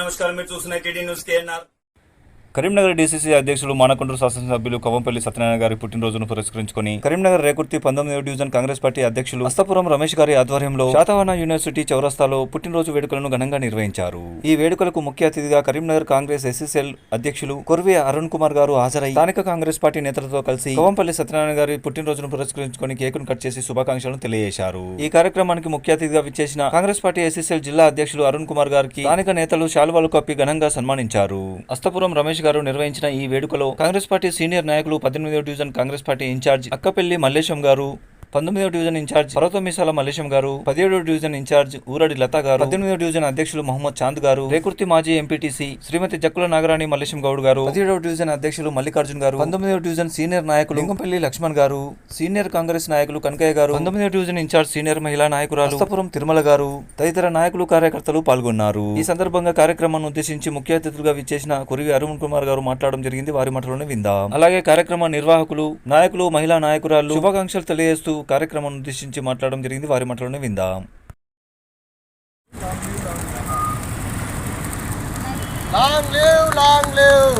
నమస్కారం, మీరు చూస్తున్న TD news KNR. Karimnagar DCC అధ్యక్షులు మానకొండూరు శాసనసభ్యులు కవంపల్లి సత్యనారాయణ గారి పుట్టినరోజును పురస్కరించుకుని కరీంనగర్ రేకుర్తి 19వ డివిజన్ కాంగ్రెస్ పార్టీ అధ్యక్షులు అస్తపురం రమేష్ గారి ఆధ్వర్యంలో శాతవాహన యూనివర్సిటీ చౌరస్తాలో పుట్టినరోజు వేడుకలను ఘనంగా నిర్వహించారు. ఈ వేడుకలకు ముఖ్య అతిథిగా కరీంనగర్ కాంగ్రెస్ ఎస్ఎస్ఎల్ అధ్యక్షులు కొర్వే అరుణ్ కుమార్ గారు హాజరై స్థానిక కాంగ్రెస్ పార్టీ నేతలతో కలిసి కవంపల్లి సత్యనారాయణ గారి పుట్టినరోజును పురస్కరించుకుని కేకును కట్ చేసి శుభాకాంక్షలను తెలియజేశారు. ఈ కార్యక్రమానికి ముఖ్య అతిథిగా విచ్చేసిన కాంగ్రెస్ పార్టీ ఎస్ఎస్ఎల్ జిల్లా అధ్యక్షులు అరుణ్ కుమార్ గారికి స్థానిక నేతలు శాలువాలు కప్పి ఘనంగా సన్మానించారు. అస్తపురం రమేష్ గారు నిర్వహించిన ఈ వేడుకలో కాంగ్రెస్ పార్టీ సీనియర్ నాయకులు 18వ division Congress party in charge Akkapalli Mallesham గారు, 19వ డివిజన్ ఇన్ఛార్జ్ పర్వతమిసాల మల్లేశం గారు, 17వ డివిజన్ ఇన్ఛార్జ్ ఊరడి లతా గారు, 18వ డివిజన్ అధ్యక్షులు మహమ్మద్ చాంద్ గారు, రేకుర్తి మాజీ ఎంపీటీసీ శ్రీమతి జక్కుల నాగరాణి మల్లేశం గౌడ్ గారు, 17వ డివిజన్ అధ్యక్షులు మల్లికార్జున్ గారు, 19వ డివిజన్ సీనియర్ నాయకులు లింగంపల్లి లక్ష్మణ్ గారు, సీనియర్ కాంగ్రెస్ నాయకులు కనకయ్య గారు, 19వ డివిజన్ ఇన్ఛార్జ్ సీనియర్ మహిళా నాయకురాలు అస్తపురం తిరుమల గారు తదితర నాయకులు కార్యకర్తలు పాల్గొన్నారు. ఈ సందర్భంగా కార్యక్రమాన్ని ఉద్దేశించి ముఖ్య అతిథులుగా విచ్చేసిన కొరివి అరుణ్ కుమార్ గారు మాట్లాడడం జరిగింది. వారి మాటలోనే విందాం. అలాగే కార్యక్రమ నిర్వాహకులు, నాయకులు, మహిళా నాయకురాలు శుభాకాంక్షలు తెలియజేస్తూ కార్యక్రమాన్ని ఉద్దేశించి మాట్లాడడం జరిగింది. వారి మాటలోనే విందాం. Long live, long live.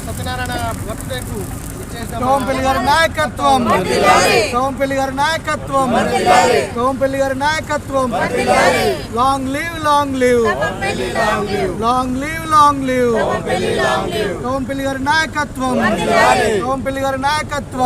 Satyanarayana బర్త్డేకు కవంపల్లి గారి నాయకత్వం, కవంపల్లి గారి నాయకత్వం, కవంపల్లి గారి నాయకత్వం. Long live, long live, long live, long live. Kavampalli గారి నాయకత్వం, కవంపల్లి గారి నాయకత్వం.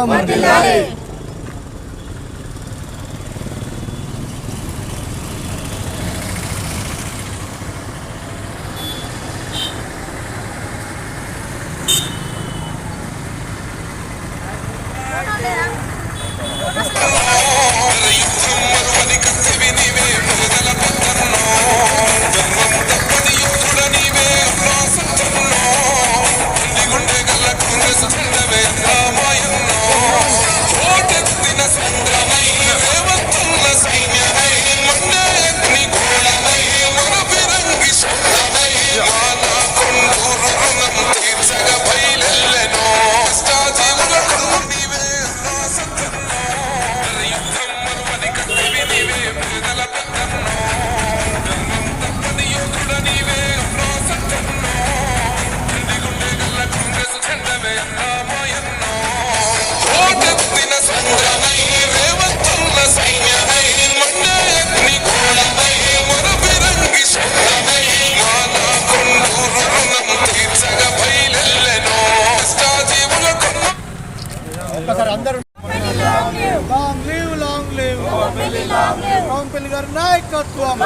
కవంపల్లి గారి నాయకత్వం,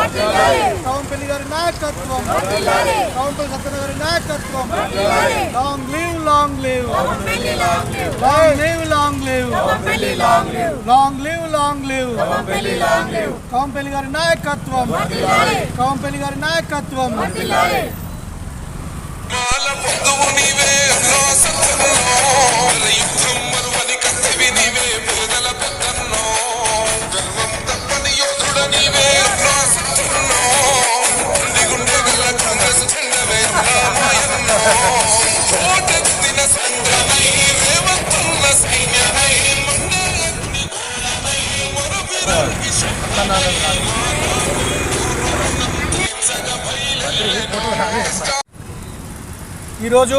కవంపల్లి గారి నాయకత్వం, కవంపల్లి సత్యనారాయణ గారి నాయకత్వం. Long live, long live, long live, long live, long live, long live. Kavampalli గారి నాయకత్వం, కవంపల్లి గారి నాయకత్వం. ఈరోజు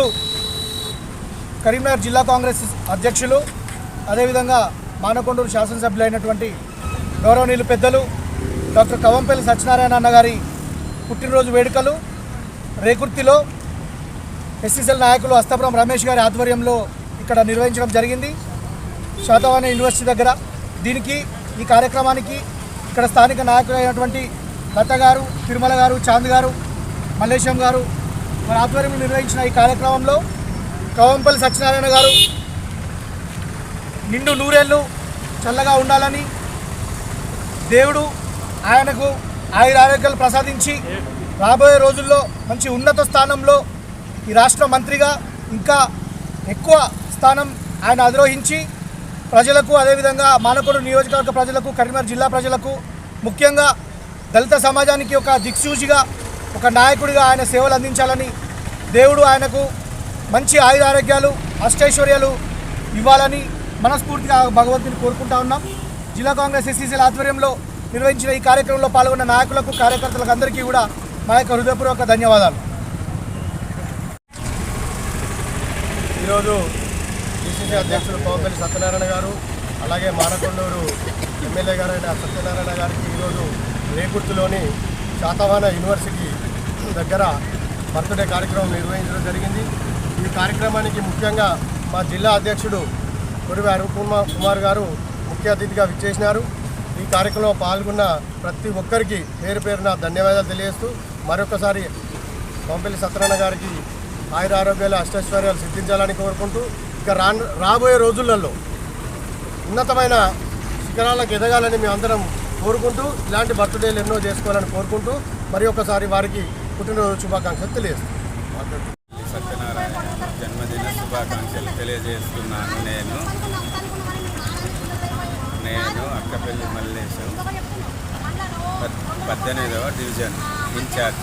కరీంనగర్ జిల్లా కాంగ్రెస్ అధ్యక్షులు, అదేవిధంగా మానకొండూరు శాసనసభ్యులైనటువంటి గౌరవనీయులు పెద్దలు డాక్టర్ కవంపల్లి సత్యనారాయణ అన్న గారి పుట్టినరోజు వేడుకలు రేకుర్తిలో ఎస్సీసీఎల్ నాయకులు అస్తపురం రమేష్ గారి ఆధ్వర్యంలో ఇక్కడ నిర్వహించడం జరిగింది, శాతవాహన యూనివర్సిటీ దగ్గర. దీనికి ఈ కార్యక్రమానికి ఇక్కడ స్థానిక నాయకులైనటువంటి లత గారు, తిరుమల గారు, చాంద్ గారు, మల్లేశం గారు వారి ఆధ్వర్యంలో నిర్వహించిన ఈ కార్యక్రమంలో కవంపల్లి సత్యనారాయణ గారు నిండు నూరేళ్ళు చల్లగా ఉండాలని దేవుడు ఆయనకు ఆయురారోగ్యాలు ప్రసాదించి రాబోయే రోజుల్లో మంచి ఉన్నత స్థానంలో ఈ రాష్ట్ర మంత్రిగా ఇంకా ఎక్కువ స్థానం ఆయన అధిరోహించి ప్రజలకు, అదేవిధంగా మానకొండూరు నియోజకవర్గ ప్రజలకు, కరీంనగర్ జిల్లా ప్రజలకు, ముఖ్యంగా దళిత సమాజానికి ఒక దిక్సూచిగా, ఒక నాయకుడిగా ఆయన సేవలు అందించాలని దేవుడు ఆయనకు మంచి ఆయురారోగ్యాలు, అష్టైశ్వర్యాలు ఇవ్వాలని మనస్ఫూర్తిగా భగవంతుని కోరుకుంటా ఉన్నాం. జిల్లా కాంగ్రెస్ ఎస్సీసీల ఆధ్వర్యంలో నిర్వహించిన ఈ కార్యక్రమంలో పాల్గొన్న నాయకులకు కార్యకర్తలకు అందరికీ కూడా మా యొక్క హృదయపూర్వక ధన్యవాదాలు. ఈరోజు డిసిసి అధ్యక్షులు కోంపల్లి సత్యనారాయణ గారు అలాగే మానకొండూరు ఎమ్మెల్యే గారైన సత్యనారాయణ గారికి ఈరోజు రేకుర్తిలోని శాతవాహన యూనివర్సిటీ దగ్గర బర్త్డే కార్యక్రమం నిర్వహించడం జరిగింది. ఈ కార్యక్రమానికి ముఖ్యంగా మా జిల్లా అధ్యక్షుడు కొరివి అరుణ్ కుమార్ గారు ముఖ్య అతిథిగా విచ్చేసినారు. ఈ కార్యక్రమంలో పాల్గొన్న ప్రతి ఒక్కరికి పేరు పేరున ధన్యవాదాలు తెలియజేస్తూ మరొకసారి కోంపల్లి సత్యనారాయణ గారికి ఆయుర ఆరోగ్యాలు అష్టైశ్వర్యాలు సిద్ధించాలని కోరుకుంటూ ఇక రాబోయే రోజులలో ఉన్నతమైన శిఖరాలకు ఎదగాలని మేమందరం కోరుకుంటూ ఇలాంటి బర్త్డేలు ఎన్నో చేసుకోవాలని కోరుకుంటూ మరి ఒకసారి వారికి పుట్టినరోజు శుభాకాంక్షలు తెలియజేస్తాను. సత్యనారాయణ జన్మదిన శుభాకాంక్షలు తెలియజేస్తున్నాను. నేను అక్కపల్లి మల్లేశం 18వ డివిజన్ ఇన్ఛార్జ్.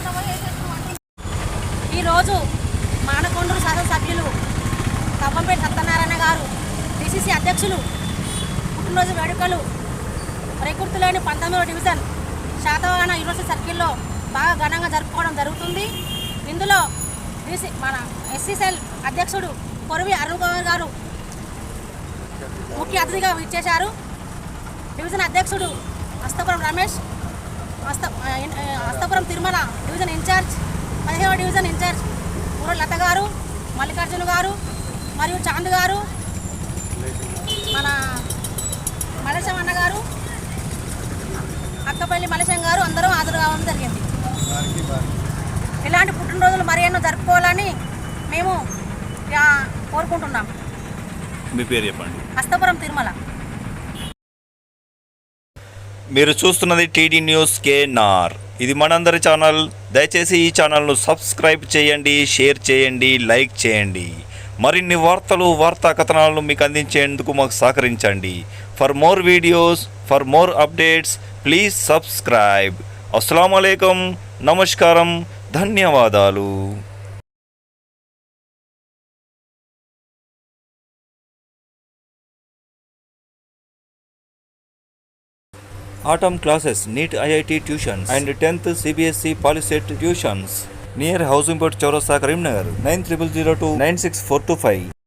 ఈరోజు మానకొండూరు శాసనసభ్యులు కవ్వంపల్లి సత్యనారాయణ గారు డిసిసి అధ్యక్షులు పుట్టినరోజు వేడుకలు రేకుర్తిలోని 19వ డివిజన్ శాతవాహన యూనివర్సిటీ సర్కిల్లో బాగా ఘనంగా జరుపుకోవడం జరుగుతుంది. ఇందులో మన ఎస్సీసెల్ అధ్యక్షుడు కొరివి అరుణ్ కుమార్ గారు ముఖ్య అతిథిగా విచ్చేశారు. డివిజన్ అధ్యక్షుడు అస్తపురం రమేష్, అస్తపురం తిరుమల డివిజన్ ఇన్ఛార్జ్, 15వ డివిజన్ ఇన్ఛార్జ్ ఊర లత గారు, మల్లికార్జున గారు మరియు చాంద్ గారు, మన మలేశం అన్న గారు, అక్కపల్లి మలేశం గారు అందరూ హాజరు కావడం జరిగింది. ఇలాంటి పుట్టినరోజులు మరి ఎన్నో జరుపుకోవాలని మేము కోరుకుంటున్నాం. మీ పేరు చెప్పండి. అస్తపురం తిరుమల. మీరు చూస్తున్నది టీడీ న్యూస్ కేఎన్ఆర్. ఇది మనందరి ఛానల్. దయచేసి ఈ ఛానల్ను సబ్స్క్రైబ్ చేయండి, షేర్ చేయండి, లైక్ చేయండి. మరిన్ని వార్తా కథనాలను మీకు అందించేందుకు మాకు సహకరించండి. For more videos, for more updates please subscribe. అస్సలాము అలైకుం, నమస్కారం, ధన్యవాదాలు. Autumn classes, NEET IIT tuitions and 10th CBSE Polyset tuitions near Housing Board Chaurasta, Karimnagar, 9002 96425.